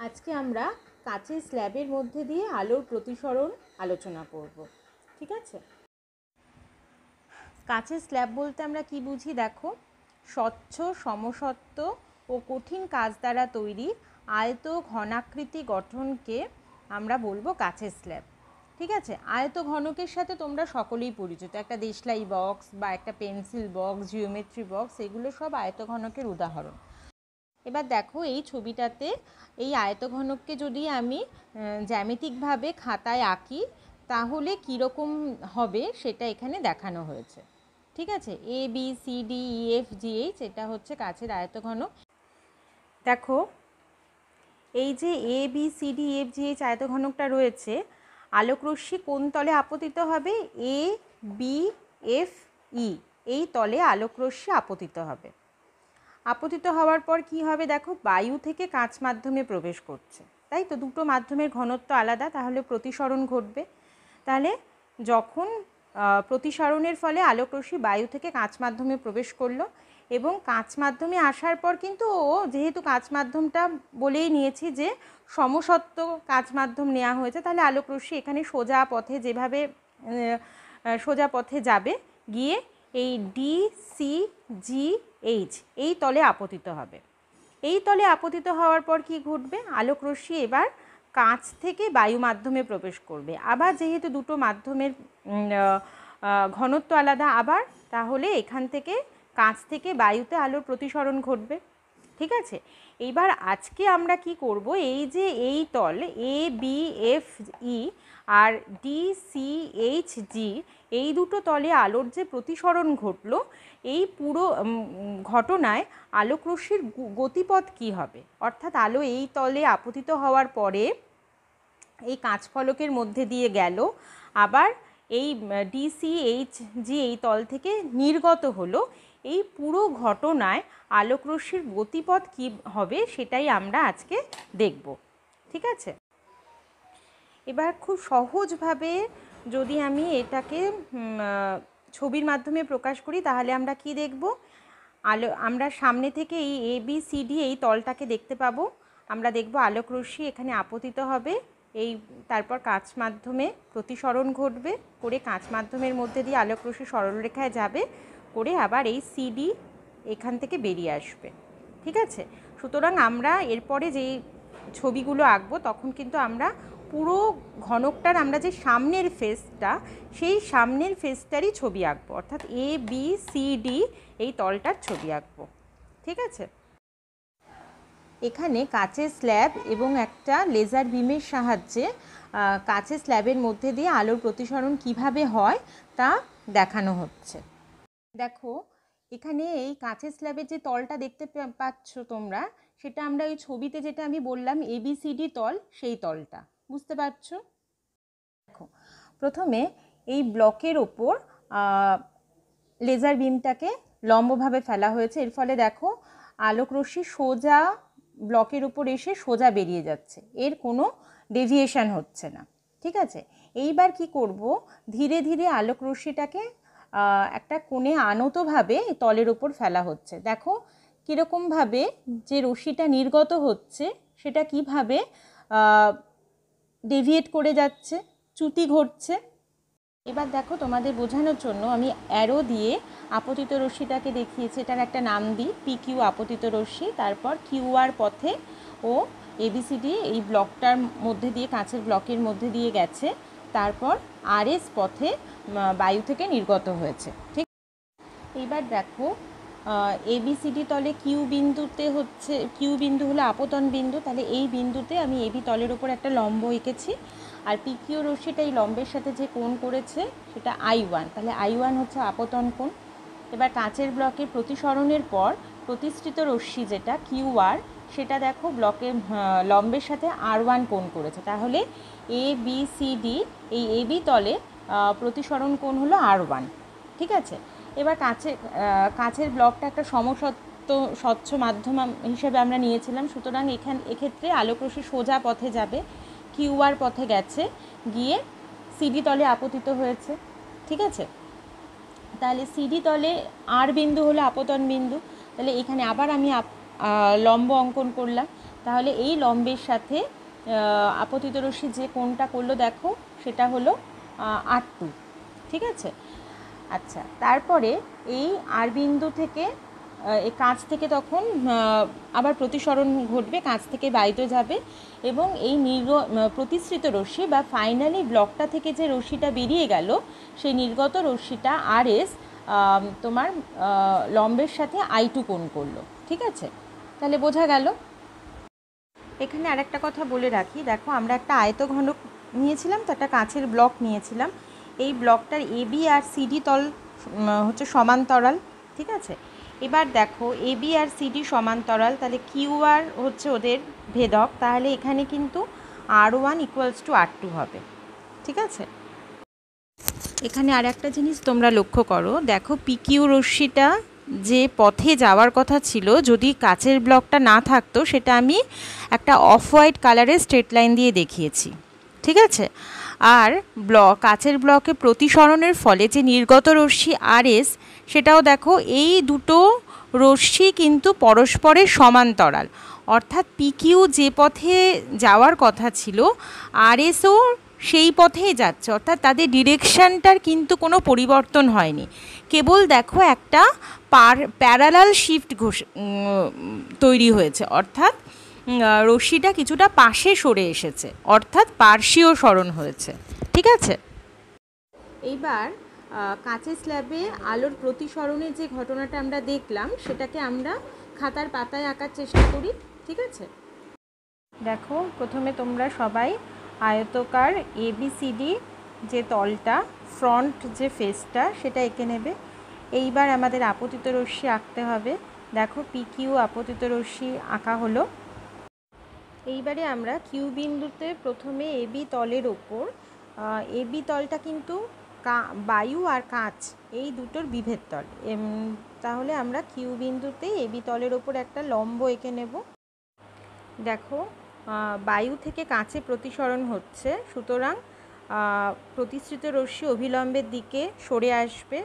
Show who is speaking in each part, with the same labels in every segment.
Speaker 1: আজকে আমরা কাচের স্ল্যাবের মধ্যে দিয়ে আলোর প্রতিসরণ আলোচনা করব। ঠিক আছে, কাচের স্ল্যাব বলতে আমরা কি বুঝি দেখো, স্বচ্ছ সমসত্ব ও কঠিন কাচ দ্বারা তৈরি আয়ত ঘনাকৃতি গঠনকে আমরা বলবো কাচের স্ল্যাব। ঠিক আছে, আয়ত ঘনকের সাথে তোমরা সকলেই পরিচিত, একটা দেশলাই বক্স বা একটা পেন্সিল বক্স, জিওমেট্রি বক্স, এগুলো সব আয়ত ঘনকের উদাহরণ। এবার দেখো এই ছবিটাতে এই আয়তঘনককে যদি আমি জ্যামিতিকভাবে খাতায় আঁকি তাহলে কীরকম হবে সেটা এখানে দেখানো হয়েছে। ঠিক আছে, A B C D E F G H, এটা হচ্ছে কাচের আয়তঘনক। দেখো এই যে A B C D F G H আয়তঘনকটা রয়েছে, আলোকরশ্মি কোন তলে আপতিত হবে? এ বি এফ ই, এই তলে আলোকরশ্মি আপতিত হবে। আপতিত হওয়ার পর কি হবে দেখো, বায়ু থেকে কাচ মাধ্যমে প্রবেশ করছে, তাই তো দুটো মাধ্যমের ঘনত্ব আলাদা, তাহলে প্রতিসরণ ঘটবে। তাহলে যখন প্রতিসরণের ফলে আলোকরশ্মি বায়ু থেকে কাচ মাধ্যমে প্রবেশ করলো এবং কাচ মাধ্যমে আসার পর কিন্তু ও যেহেতু কাচ মাধ্যমটা বলেই নিয়েছি যে সমসত্ব কাচ মাধ্যম নেওয়া হয়েছে, তাহলে আলোকরশ্মি এখানে সোজা পথে যেভাবে সোজা পথে যাবে, গিয়ে এই ডি সি জি এইচ এই তলে আপতিত হবে। এই তলে আপতিত হওয়ার পর কি ঘটবে, আলোকরশ্মি এবার কাঁচ থেকে বায়ু মাধ্যমে প্রবেশ করবে। আবার যেহেতু দুটো মাধ্যমের ঘনত্ব আলাদা, আবার তাহলে এখান থেকে কাঁচ থেকে বায়ুতে আলোর প্রতিসরণ ঘটবে। ঠিক আছে, এইবার আজকে আমরা কি করব, এই যে এই তল A B F E R D C H G, এই দুটো তলে আলোর যে প্রতিসরণ ঘটলো, এই পুরো ঘটনায় আলোকরশ্মির গতিপথ কি হবে, অর্থাৎ আলো এই তলে আপতিত হওয়ার পরে এই কাঁচফলকের মধ্যে দিয়ে গেল, আবার এই ডিসিএইচ জি এই তল থেকে নির্গত হলো, এই পুরো ঘটনায় আলোকরশ্মির গতিপথ কী হবে সেটাই আমরা আজকে দেখব। ঠিক আছে, এবার খুব সহজভাবে যদি আমি এটাকে ছবির মাধ্যমে প্রকাশ করি তাহলে আমরা কি দেখব, আমরা সামনে থেকে এই এ বি সি ডি এই তলটাকে দেখতে পাবো। আমরা দেখব আলোকরশ্মি এখানে আপতিত হবে, এই তারপর কাঁচ মাধ্যমে প্রতিসরণ ঘটবে, করে কাঁচ মাধ্যমের মধ্যে দিয়ে আলোকরশ্মি সরলরেখায় যাবে, করে আবার এই সিডি এখান থেকে বেরিয়ে আসবে। ঠিক আছে, সুতরাং আমরা এরপরে যেই ছবিগুলো আঁকবো তখন কিন্তু আমরা পুরো ঘনকটার আমরা যে সামনের ফেসটা, সেই সামনের ফেসটারই ছবি আঁকবো, অর্থাৎ এ বি সি ডি এই তলটার ছবি আঁকবো। ঠিক আছে, এখানে কাচের স্ল্যাব এবং একটা লেজার বিমের সাহায্যে কাচের স্ল্যাবের মধ্যে দিয়ে আলোর প্রতিসরণ কিভাবে হয় তা দেখানো হচ্ছে। দেখো এখানে এই কাচের স্ল্যাবের যে তলটা দেখতে পাচ্ছ তোমরা, সেটা আমরা ওই ছবিতে যেটা আমি বললাম এবিসিডি তল, সেই তলটা বুঝতে পারছো। দেখো প্রথমে এই ব্লকের ওপর লেজার বিমটাকে লম্বভাবে ফেলা হয়েছে, এর ফলে দেখো আলোকরশ্মি সোজা ব্লকের উপর এসে সোজা বেরিয়ে যাচ্ছে, এর কোনো ডেভিয়েশন হচ্ছে না। ঠিক আছে, এইবার কি করব, ধীরে ধীরে আলোকরশ্মিটাকে একটা কোণে আনতভাবে তলের উপর ফেলা হচ্ছে। দেখো কীরকমভাবে যে রশ্মিটা নির্গত হচ্ছে সেটা কিভাবে ডেভিয়েট করে যাচ্ছে, চ্যুতি ঘটছে। এবার দেখো তোমাদের বোঝানোর জন্য আমি অ্যারো দিয়ে আপতিত রশ্মিটাকে দেখিয়েছি, এটার একটা নাম দিই পিকিউ আপতিত রশ্মি, তারপর কিউআর পথে ও এবিসিডি এই ব্লকটার মধ্যে দিয়ে, কাঁচের ব্লকের মধ্যে দিয়ে গেছে, তারপর আরএস পথে বায়ু থেকে নির্গত হয়েছে। ঠিক, এইবার দেখো এবিসিডি তলে কিউ বিন্দুতে হচ্ছে, কিউ বিন্দু হলো আপতন বিন্দু, তাহলে এই বিন্দুতে আমি এবি তলের উপর একটা লম্ব এঁকেছি, আর পিকিউ রশ্মিটা এই লম্বের সাথে যে কোণ করেছে সেটা I1, তাহলে I1 হচ্ছে আপতন কোণ। এবার কাঁচের ব্লকের প্রতিসরণের পর প্রতিষ্ঠিত রশ্মি যেটা কিউআর, সেটা দেখো ব্লকের লম্বের সাথে R1 কোণ করেছে, তাহলে এ বি সি ডি এই এবি তলে প্রতিসরণ কোণ হলো R1। ঠিক আছে, এবার কাঁচের ব্লকটা একটা স্বচ্ছ মাধ্যম হিসেবে আমরা নিয়েছিলাম, সুতরাং এক্ষেত্রে আলোকরশ্মি সোজা পথে যাবে, কিউআর পথে গেছে, গিয়ে সিডি তলে আপতিত হয়েছে। ঠিক আছে, তাহলে সিডি তলে আর বিন্দু হলো আপতন বিন্দু, তাহলে এখানে আবার আমি লম্ব অঙ্কন করলাম, তাহলে এই লম্বের সাথে আপতিত রশ্মি যে কোণটা করলো দেখো সেটা হলো R2, ঠিক আছে। আচ্ছা, তারপরে এই আর বিন্দু থেকে এই কাঁচ থেকে তখন আবার প্রতিসরণ ঘটবে, কাঁচ থেকে বায়ুতে যাবে এবং এই প্রতিসৃত রশ্মি বা ফাইনালি ব্লকটা থেকে যে রশ্মিটা বেরিয়ে গেল সেই নির্গত রশ্মিটা RS তোমার লম্বের সাথে I2 কোণ করলো, ঠিক আছে। তাহলে বোঝা গেল। এখানে আরেকটা কথা বলে রাখি, দেখো আমরা একটা আয়তঘনক নিয়েছিলাম, তো একটা কাঁচের ব্লক নিয়েছিলাম। এই ব্লকটার AB আর CD তল হচ্ছে সমান্তরাল, ঠিক আছে। এবার দেখো AB আর CD সমান্তরাল, তাহলে QR হচ্ছে ওদের ভেদক, তাহলে এখানে কিন্তু R1 = R2 হবে, ঠিক আছে। এখানে আর একটা জিনিস তোমরা লক্ষ্য করো, দেখো PQ রশ্মিটা যে পথে যাওয়ার কথা ছিল, যদি কাচের ব্লকটা না থাকতো সেটা আমি একটা অফ হোয়াইট কালারের স্ট্রেট লাইন দিয়ে দেখিয়েছি, ঠিক আছে। আর কাচের ব্লকে প্রতিসরণের ফলে যে নির্গত রশ্মি RS, সেটাও দেখো এই দুটো রশ্মি কিন্তু পরস্পরের সমান্তরাল, অর্থাৎ PQ যে পথে যাওয়ার কথা ছিল RSও সেই পথেই যাচ্ছে, অর্থাৎ তাদের ডিরেকশানটার কিন্তু কোনো পরিবর্তন হয়নি, কেবল দেখো একটা প্যারালাল শিফট তৈরি হয়েছে, অর্থাৎ রশ্মিটা কিছুটা পাশে সরে এসেছে, অর্থাৎ পার্শ্বীয় সরণ হয়েছে, ঠিক আছে। এইবার কাঁচের স্ল্যাবে আলোর প্রতিসরণের যে ঘটনাটা আমরা দেখলাম সেটাকে আমরা খাতার পাতায় আঁকার চেষ্টা করি, ঠিক আছে। দেখো প্রথমে তোমরা সবাই আয়তকার ABCD যে তলটা, ফ্রন্ট যে ফেসটা সেটা এঁকে নেবে। এইবার আমাদের আপতিত রশ্মি আঁকতে হবে। দেখো PQ আপতিত রশ্মি আঁকা হলো। এইবারে আমরা কিউ বিন্দুতে প্রথমে AB তলের ওপর, AB তলটা কিন্তু বায়ু আর কাঁচ এই দুটোর বিভেদ তল, তাহলে আমরা কিউ বিন্দুতে AB তলের ওপর একটা লম্ব এঁকে নেব। দেখো বায়ু থেকে কাঁচে প্রতিসরণ হচ্ছে, সুতরাং প্রতিসৃত রশ্মি অভিলম্বের দিকে সরে আসবে,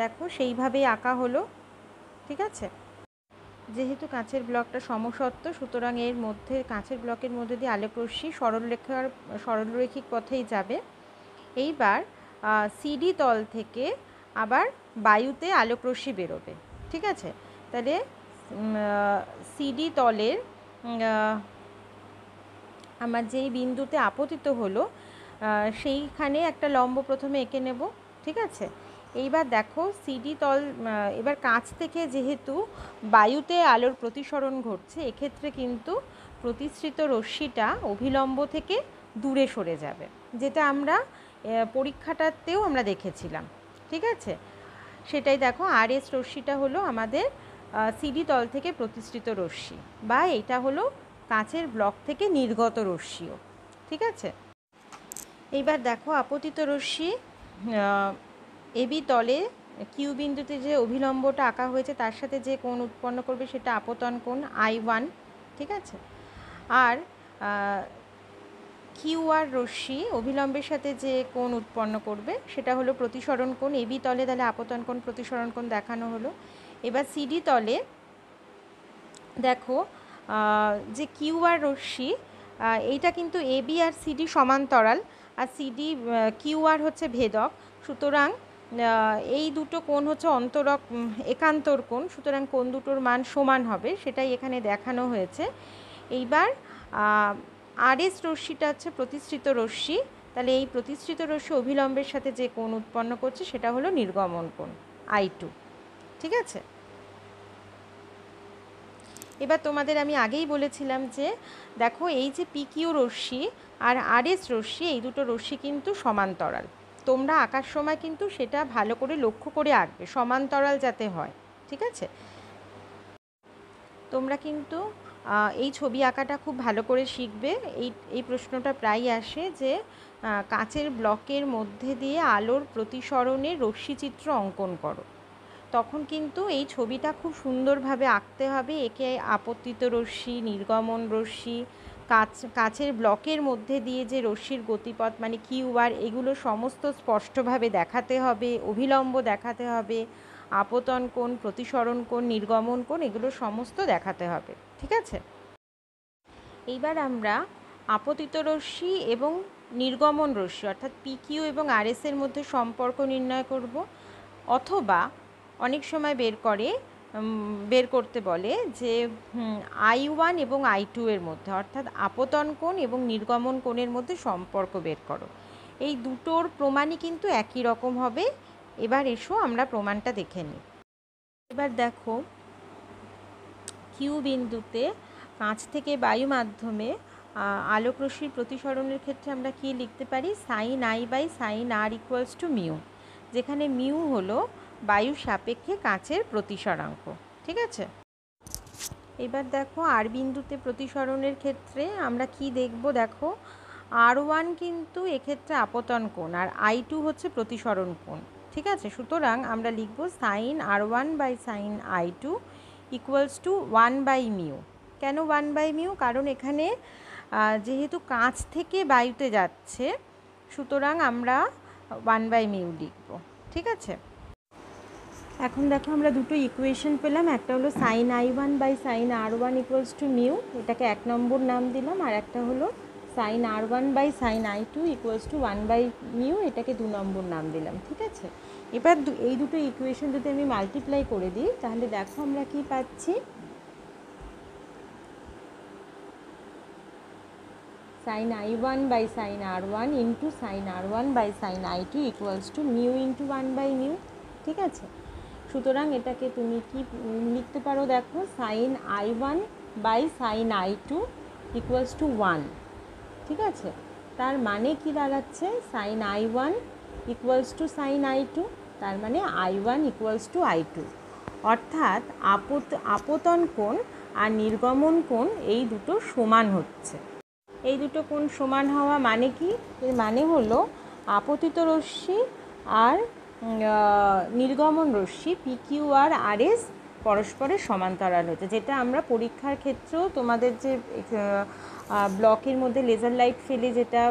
Speaker 1: দেখো সেইভাবেই আঁকা হলো, ঠিক আছে। যেহেতু কাঁচের ব্লকটা সমসত্ব, সুতরাং এর মধ্যে কাঁচের ব্লকের মধ্যে দিয়ে আলোক রশ্মি সরলরৈখিক পথেই যাবে। এইবার CD তল থেকে আবার বায়ুতে আলোক রশ্মি বেরোবে, ঠিক আছে। তাহলে CD তলের আমার যেই বিন্দুতে আপতিত হলো সেইখানে একটা লম্ব প্রথমে এঁকে নেব, ঠিক আছে। এইবার দেখো CD তল, এবার কাঁচ থেকে যেহেতু বায়ুতে আলোর প্রতিসরণ ঘটছে, এক্ষেত্রে কিন্তু প্রতিসৃত রশ্মিটা অভিলম্ব থেকে দূরে সরে যাবে, যেটা আমরা পরীক্ষাটাতেও আমরা দেখেছিলাম, ঠিক আছে। সেটাই দেখো RS রশ্মিটা হলো আমাদের CD তল থেকে প্রতিসৃত রশ্মি, বা এটা হলো কাঁচের ব্লক থেকে নির্গত রশ্মিও, ঠিক আছে। এইবার দেখো আপতিত রশ্মি AB তলে কিউ বিন্দুতে যে অভিলম্বটা আঁকা হয়েছে তার সাথে যে কোণ উৎপন্ন করবে সেটা আপতন কোণ I1, ঠিক আছে। আর QR রশ্মি অভিলম্বের সাথে যে কোণ উৎপন্ন করবে সেটা হলো প্রতিসরণ কোণ AB তলে, তাহলে আপতন কোণ প্রতিসরণ কোণ দেখানো হলো। এবার CD তলে দেখো যে QR রশ্মি, এইটা কিন্তু AB আর CD সমান্তরাল, আর QR হচ্ছে ভেদক, সুতরাং এই দুটো কোণ হচ্ছে একান্তর কোণ, সুতরাং কোণ দুটোর মান সমান হবে, সেটাই এখানে দেখানো হয়েছে। এইবার RS রশ্মিটা হচ্ছে প্রতিসৃত রশ্মি, তাহলে এই প্রতিসৃত রশ্মি অভিলম্বের সাথে যে কোণ উৎপন্ন করছে সেটা হলো নির্গমন কোণ I2, ঠিক আছে। এবার তোমাদের আমি আগেই বলেছিলাম যে দেখো এই যে PQ রশ্মি আর RS রশ্মি, এই দুটো রশ্মি কিন্তু সমান্তরাল, তোমরা আঁকার সময় কিন্তু সেটা ভালো করে লক্ষ্য করে আঁকবে, সমান্তরাল যাতে হয়, ঠিক আছে। তোমরা কিন্তু এই ছবি আঁকাটা খুব ভালো করে শিখবে। এই প্রশ্নটা প্রায় আসে যে কাঁচের ব্লকের মধ্যে দিয়ে আলোর প্রতিসরণের রশ্মিচিত্র অঙ্কন করো, তখন কিন্তু এই ছবিটা খুব সুন্দরভাবে আঁকতে হবে। একে আপতিত রশ্মি, নির্গমন রশ্মি, কাঁচের ব্লকের মধ্যে দিয়ে যে রশ্মির গতিপথ মানে QR, এগুলো সমস্ত স্পষ্টভাবে দেখাতে হবে, অভিলম্ব দেখাতে হবে, আপতন কোণ, প্রতিসরণ কোণ, নির্গমন কোণ, এগুলো সমস্ত দেখাতে হবে, ঠিক আছে। এইবার আমরা আপতিত রশ্মি এবং নির্গমন রশ্মি অর্থাৎ পিকিউ এবং আরএস এর মধ্যে সম্পর্ক নির্ণয় করব, অথবা অনেক সময় বের করতে বলে যে I1 এবং I2 এর মধ্যে অর্থাৎ আপতন কোণ এবং নির্গমন কোণের মধ্যে সম্পর্ক বের করো। এই দুটোর প্রমাণই কিন্তু একই রকম হবে। এবার এসো আমরা প্রমাণটা দেখে নিই। এবার দেখো, কিউ বিন্দুতে কাঁচ থেকে বায়ু মাধ্যমে আলোক রশ্মির প্রতিসরণের ক্ষেত্রে আমরা কি লিখতে পারি, sine I by sine R equals to mu, যেখানে মিউ হলো বায়ুর সাপেক্ষে কাঁচের প্রতিসরাঙ্ক। ঠিক আছে, এবার দেখো আর বিন্দুতে প্রতিসরণের ক্ষেত্রে আমরা কি দেখব, দেখো R1 কিন্তু এক্ষেত্রে আপতন কোণ আর I2 হচ্ছে প্রতিসরণ কোণ। ঠিক আছে, সুতরাং আমরা লিখব sine R1 by sine I2 equals to 1 by mu. কেন 1 বাই মিউ? কারণ এখানে যেহেতু কাঁচ থেকে বায়ুতে যাচ্ছে, সুতরাং আমরা 1 বাই মিউ লিখব। ঠিক আছে, এখন দেখো আমরা দুটো ইকুয়েশন পেলাম, একটা হলো sine I1 by sine R1 equals to mu, এটাকে 1 নম্বর নাম দিলাম, আর একটা হলো sine R1 by sine I2 equals to 1 by mu, এটাকে 2 নম্বর নাম দিলাম। ঠিক আছে, এবার এই দুটো ইকুয়েশন যদি আমি মাল্টিপ্লাই করে দিই, তাহলে দেখো আমরা কি পাচ্ছি, sine I1 by sine R1 into sine R1 by sine I2 equals to mu into 1 by mu. ঠিক আছে, সুতরাং এটাকে তুমি কি লিখতে পারো, দেখো sine I1 by sine I2 equals to 1। ঠিক আছে, তার মানে কি দাঁড়াচ্ছে, sign I1 equals to sign I2, তার মানে I1 ইকুয়ালস টু I2, অর্থাৎ আপতন কোণ আর নির্গমন কোণ এই দুটো সমান হচ্ছে। এই দুটো কোণ সমান হওয়া মানে কি? এর মানে হলো আপতিত রশ্মি আর নির্গমন রশ্মি পিকিউ আর আরএস পরস্পরের সমান্তরাল হচ্ছে, যেটা আমরা পরীক্ষার ক্ষেত্রেও তোমাদের যে ব্লকের মধ্যে লেজার লাইট ফেলে যেটা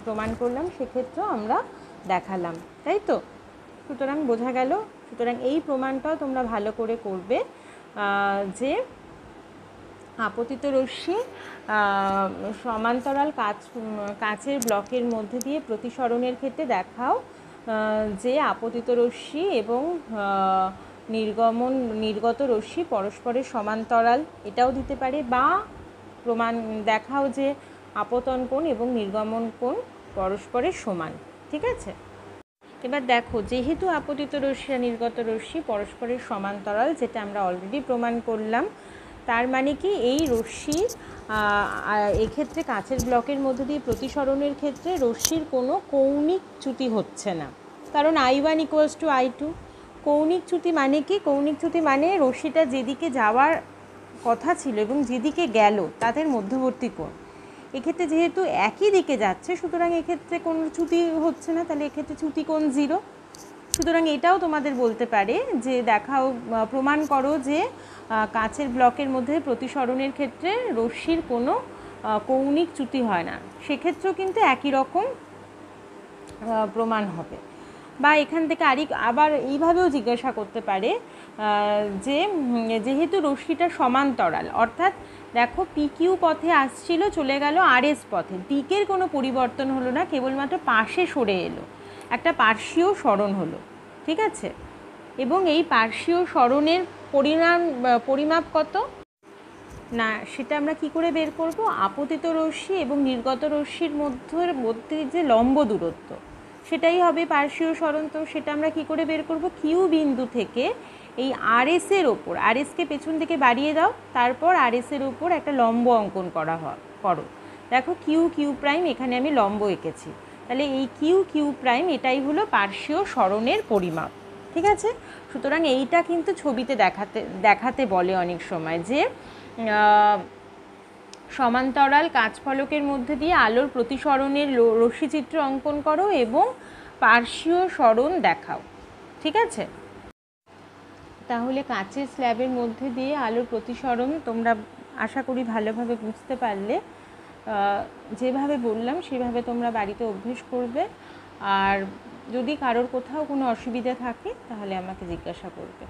Speaker 1: প্রমাণ করলাম সেক্ষেত্রেও আমরা দেখালাম, তাই তো? সুতরাং বোঝা গেল। সুতরাং এই প্রমাণটাও তোমরা ভালো করে করবে যে আপতিত রশ্মি সমান্তরাল কাচের ব্লকের মধ্যে দিয়ে প্রতিসরণের ক্ষেত্রে দেখাও যে আপতিত রশ্মি এবং নির্গত রশ্মি পরস্পরের সমান্তরাল, এটাও দিতে পারে, বা প্রমাণ দেখাও যে আপতন কোণ এবং নির্গমন কোণ পরস্পরের সমান। ঠিক আছে, এবার দেখো, যেহেতু আপতিত রশ্মি আর নির্গত রশ্মি পরস্পরের সমান্তরাল, যেটা আমরা অলরেডি প্রমাণ করলাম, তার মানে কি এই রশ্মি এক্ষেত্রে কাচের ব্লকের মধ্যে দিয়ে প্রতিসরণের ক্ষেত্রে রশ্মির কোনো কৌণিক চ্যুতি হচ্ছে না, কারণ I1 ইকুয়ালস টু I2। কৌণিক চ্যুতি মানে কি? কৌণিক চ্যুতি মানে রশ্মিটা যেদিকে যাওয়ার কথা ছিল এবং যেদিকে গেল তাদের মধ্যবর্তী কোণ। এক্ষেত্রে যেহেতু একই দিকে যাচ্ছে, সুতরাং এক্ষেত্রে কোনো চ্যুতি হচ্ছে না, তাহলে এক্ষেত্রে চ্যুতি কোণ 0। সুতরাং এটাও তোমাদের বলতে পারে যে দেখাও, প্রমাণ করো যে কাচের ব্লকের মধ্যে প্রতিসরণের ক্ষেত্রে রশ্মির কোনো কৌণিক চ্যুতি হয় না, সেক্ষেত্রেও কিন্তু একই রকম প্রমাণ হবে। বা এখান থেকে আবার এইভাবেও জিজ্ঞাসা করতে পারে যে যেহেতু রশ্মিটা সমান্তরাল, অর্থাৎ দেখো পিকিউ পথে আসছিল, চলে গেল আরএস পথে, দিকের কোনো পরিবর্তন হলো না, কেবলমাত্র পাশে সরে এলো, একটা পার্শ্বীয় সরণ হলো। ঠিক আছে, এবং এই পার্শ্বীয় সরণের পরিমাপ কত না, সেটা আমরা কি করে বের করব? আপতিত রশ্মি এবং নির্গত রশ্মির মধ্যে যে লম্ব দূরত্ব, সেটাই হবে পার্শ্বীয় সরণ। তো সেটা আমরা কি করে বের করব? কিউ বিন্দু থেকে এই আরএসের ওপর, আরএসকে পেছন থেকে বাড়িয়ে দাও, তারপর আরএসের ওপর একটা লম্ব অঙ্কন করো। দেখো কিউ প্রাইম, এখানে আমি লম্ব এঁকেছি, তাহলে এই কিউ প্রাইম এটাই হলো পার্শ্বীয় সরণের পরিমাপ। ঠিক আছে, সুতরাং এইটা কিন্তু ছবিতে দেখাতে বলে অনেক সময় যে সমান্তরাল কাচফলকের মধ্যে দিয়ে আলোর প্রতিসরণের রশ্মিচিত্র অঙ্কন করো এবং পার্শ্বীয় সরণ দেখাও। ঠিক আছে, তাহলে কাচের স্ল্যাবের মধ্যে দিয়ে আলোর প্রতিসরণ তোমরা আশা করি ভালোভাবে বুঝতে পারলে। যেভাবে বললাম সেভাবে তোমরা বাড়িতে অভ্যেস করবে, আর যদি কারোর কোথাও কোনো অসুবিধা থাকে তাহলে আমাকে জিজ্ঞাসা করবে।